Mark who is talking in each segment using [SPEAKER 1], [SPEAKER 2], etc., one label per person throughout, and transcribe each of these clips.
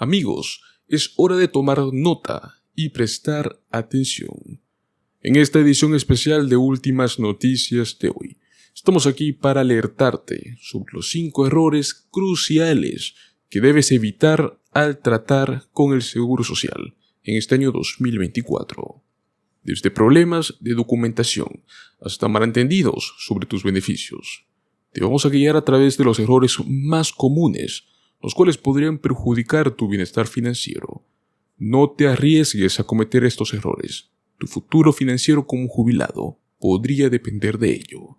[SPEAKER 1] Amigos, es hora de tomar nota y prestar atención. En esta edición especial de Últimas Noticias de hoy, estamos aquí para alertarte sobre los 5 errores cruciales que debes evitar al tratar con el Seguro Social en este año 2024. Desde problemas de documentación hasta malentendidos sobre tus beneficios. Te vamos a guiar a través de los errores más comunes, los cuales podrían perjudicar tu bienestar financiero. No te arriesgues a cometer estos errores. Tu futuro financiero como jubilado podría depender de ello.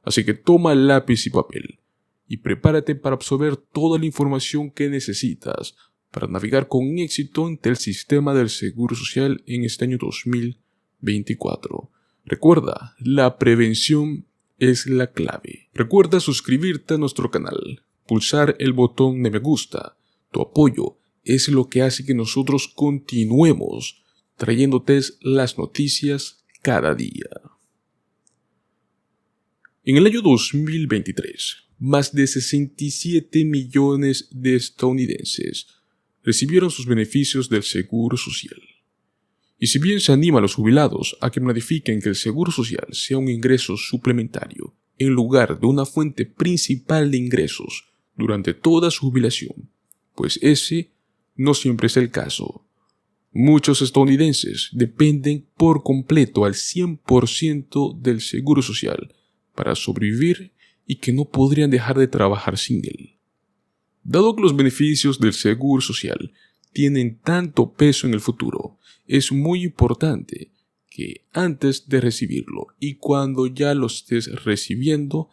[SPEAKER 1] Así que toma lápiz y papel y prepárate para absorber toda la información que necesitas para navegar con éxito ante el sistema del Seguro Social en este año 2024. Recuerda, la prevención es la clave. Recuerda suscribirte a nuestro canal, pulsar el botón de me gusta. Tu apoyo es lo que hace que nosotros continuemos trayéndote las noticias cada día. En el año 2023, más de 67 millones de estadounidenses recibieron sus beneficios del Seguro Social. Y si bien se anima a los jubilados a que planifiquen que el Seguro Social sea un ingreso suplementario en lugar de una fuente principal de ingresos durante toda su jubilación, pues ese no siempre es el caso. Muchos estadounidenses dependen por completo al 100% del Seguro Social para sobrevivir y que no podrían dejar de trabajar sin él. Dado que los beneficios del Seguro Social tienen tanto peso en el futuro, es muy importante que antes de recibirlo y cuando ya lo estés recibiendo,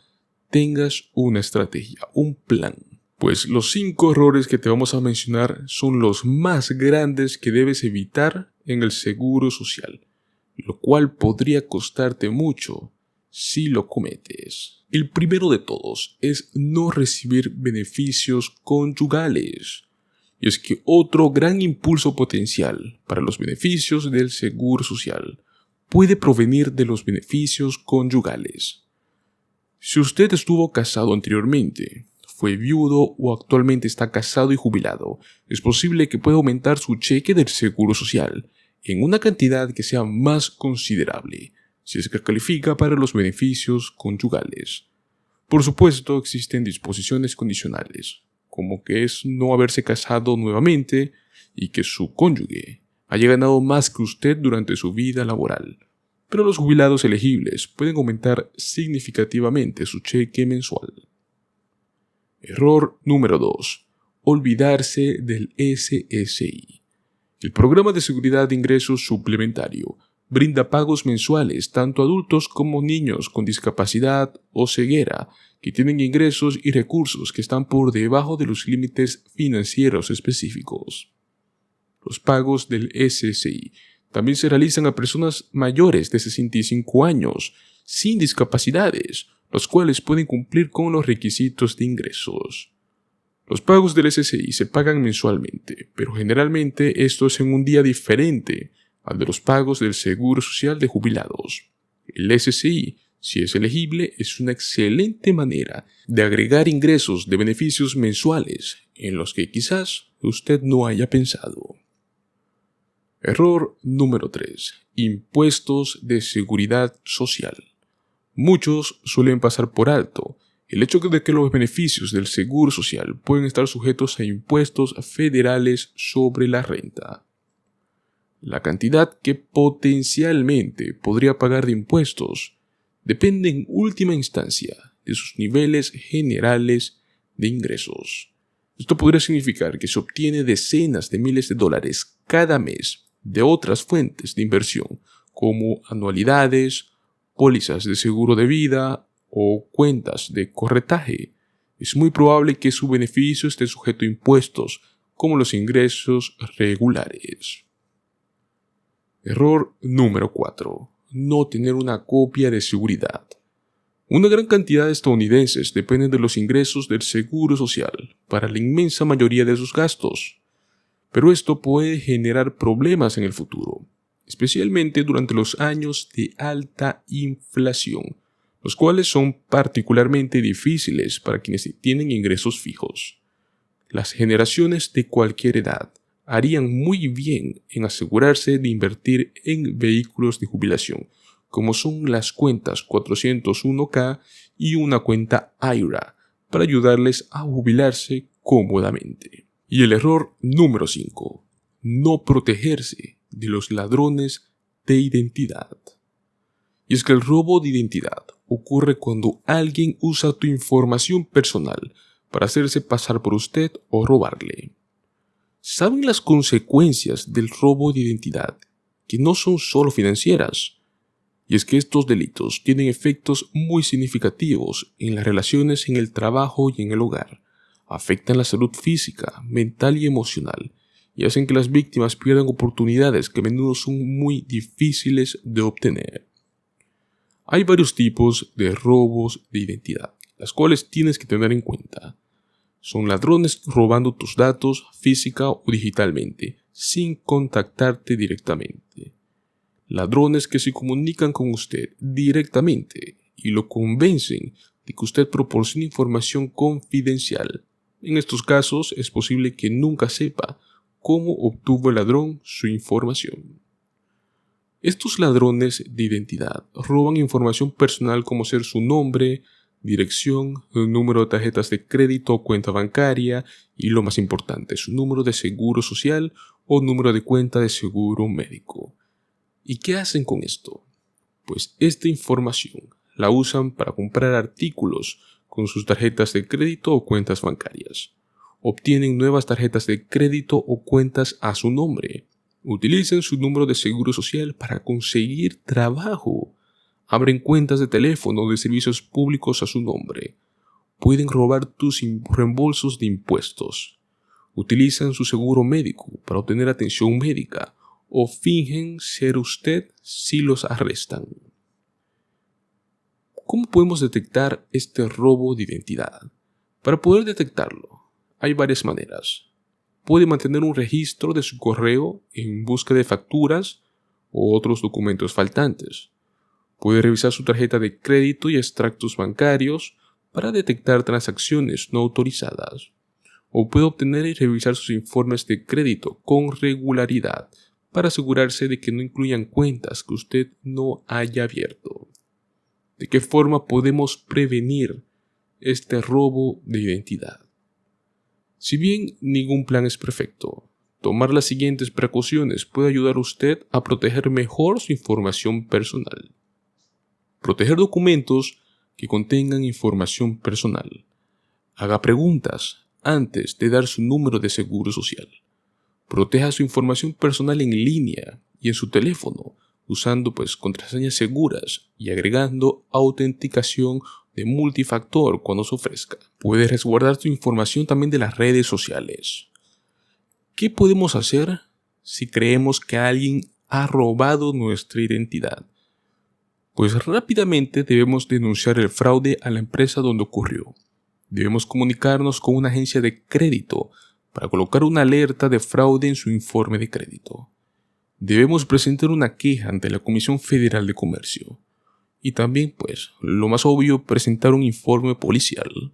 [SPEAKER 1] tengas una estrategia, un plan. Pues los 5 errores que te vamos a mencionar son los más grandes que debes evitar en el Seguro Social, lo cual podría costarte mucho si lo cometes. El primero de todos es no recibir beneficios conyugales. Y es que otro gran impulso potencial para los beneficios del Seguro Social puede provenir de los beneficios conyugales. Si usted estuvo casado anteriormente, fue viudo o actualmente está casado y jubilado, es posible que pueda aumentar su cheque del Seguro Social en una cantidad que sea más considerable, si es que califica para los beneficios conyugales. Por supuesto, existen disposiciones condicionales, como que es no haberse casado nuevamente y que su cónyuge haya ganado más que usted durante su vida laboral. Pero los jubilados elegibles pueden aumentar significativamente su cheque mensual. Error número 2. Olvidarse del SSI. El Programa de Seguridad de Ingresos Suplementario brinda pagos mensuales tanto a adultos como niños con discapacidad o ceguera que tienen ingresos y recursos que están por debajo de los límites financieros específicos. Los pagos del SSI también se realizan a personas mayores de 65 años sin discapacidades, los cuales pueden cumplir con los requisitos de ingresos. Los pagos del SSI se pagan mensualmente, pero generalmente esto es en un día diferente al de los pagos del Seguro Social de jubilados. El SSI, si es elegible, es una excelente manera de agregar ingresos de beneficios mensuales en los que quizás usted no haya pensado. Error número 3. Impuestos de seguridad social. Muchos suelen pasar por alto el hecho de que los beneficios del Seguro Social pueden estar sujetos a impuestos federales sobre la renta. La cantidad que potencialmente podría pagar de impuestos depende en última instancia de sus niveles generales de ingresos. Esto podría significar que se obtiene decenas de miles de dólares cada mes de otras fuentes de inversión como anualidades, pólizas de seguro de vida o cuentas de corretaje. Es muy probable que su beneficio esté sujeto a impuestos como los ingresos regulares. Error número 4. No tener una copia de seguridad. Una gran cantidad de estadounidenses dependen de los ingresos del Seguro Social para la inmensa mayoría de sus gastos. Pero esto puede generar problemas en el futuro, especialmente durante los años de alta inflación, los cuales son particularmente difíciles para quienes tienen ingresos fijos. Las generaciones de cualquier edad harían muy bien en asegurarse de invertir en vehículos de jubilación, como son las cuentas 401k y una cuenta IRA, para ayudarles a jubilarse cómodamente. Y el error número 5. No protegerse de los ladrones de identidad. Y es que el robo de identidad ocurre cuando alguien usa tu información personal para hacerse pasar por usted o robarle. ¿Saben las consecuencias del robo de identidad? Que no son solo financieras. Y es que estos delitos tienen efectos muy significativos en las relaciones en el trabajo y en el hogar. Afectan la salud física, mental y emocional, y hacen que las víctimas pierdan oportunidades que a menudo son muy difíciles de obtener. Hay varios tipos de robos de identidad, las cuales tienes que tener en cuenta. Son ladrones robando tus datos física o digitalmente, sin contactarte directamente. Ladrones que se comunican con usted directamente y lo convencen de que usted proporcione información confidencial. En estos casos es posible que nunca sepa cómo obtuvo el ladrón su información. Estos ladrones de identidad roban información personal como ser su nombre, dirección, número de tarjetas de crédito o cuenta bancaria y, lo más importante, su número de seguro social o número de cuenta de seguro médico. ¿Y qué hacen con esto? Pues esta información la usan para comprar artículos con sus tarjetas de crédito o cuentas bancarias. Obtienen nuevas tarjetas de crédito o cuentas a su nombre. Utilizan su número de seguro social para conseguir trabajo. Abren cuentas de teléfono o de servicios públicos a su nombre. Pueden robar tus reembolsos de impuestos. Utilizan su seguro médico para obtener atención médica o fingen ser usted si los arrestan. ¿Cómo podemos detectar este robo de identidad? Para poder detectarlo, hay varias maneras. Puede mantener un registro de su correo en busca de facturas o otros documentos faltantes. Puede revisar su tarjeta de crédito y extractos bancarios para detectar transacciones no autorizadas. O puede obtener y revisar sus informes de crédito con regularidad para asegurarse de que no incluyan cuentas que usted no haya abierto. ¿De qué forma podemos prevenir este robo de identidad? Si bien ningún plan es perfecto, tomar las siguientes precauciones puede ayudar a usted a proteger mejor su información personal. Proteger documentos que contengan información personal. Haga preguntas antes de dar su número de seguro social. Proteja su información personal en línea y en su teléfono, usando contraseñas seguras y agregando autenticación de multifactor cuando se ofrezca. Puede resguardar tu información también de las redes sociales. ¿Qué podemos hacer si creemos que alguien ha robado nuestra identidad? Pues rápidamente debemos denunciar el fraude a la empresa donde ocurrió. Debemos comunicarnos con una agencia de crédito para colocar una alerta de fraude en su informe de crédito. Debemos presentar una queja ante la Comisión Federal de Comercio. Y también, lo más obvio, presentar un informe policial.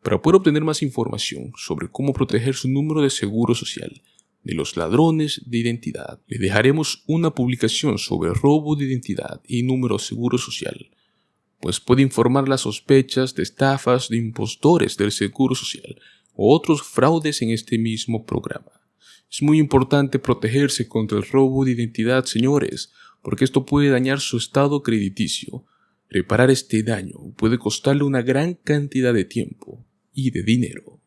[SPEAKER 1] Para poder obtener más información sobre cómo proteger su número de seguro social de los ladrones de identidad, le dejaremos una publicación sobre robo de identidad y número de seguro social, pues puede informar las sospechas de estafas de impostores del seguro social o otros fraudes en este mismo programa. Es muy importante protegerse contra el robo de identidad, señores, porque esto puede dañar su estado crediticio. Reparar este daño puede costarle una gran cantidad de tiempo y de dinero.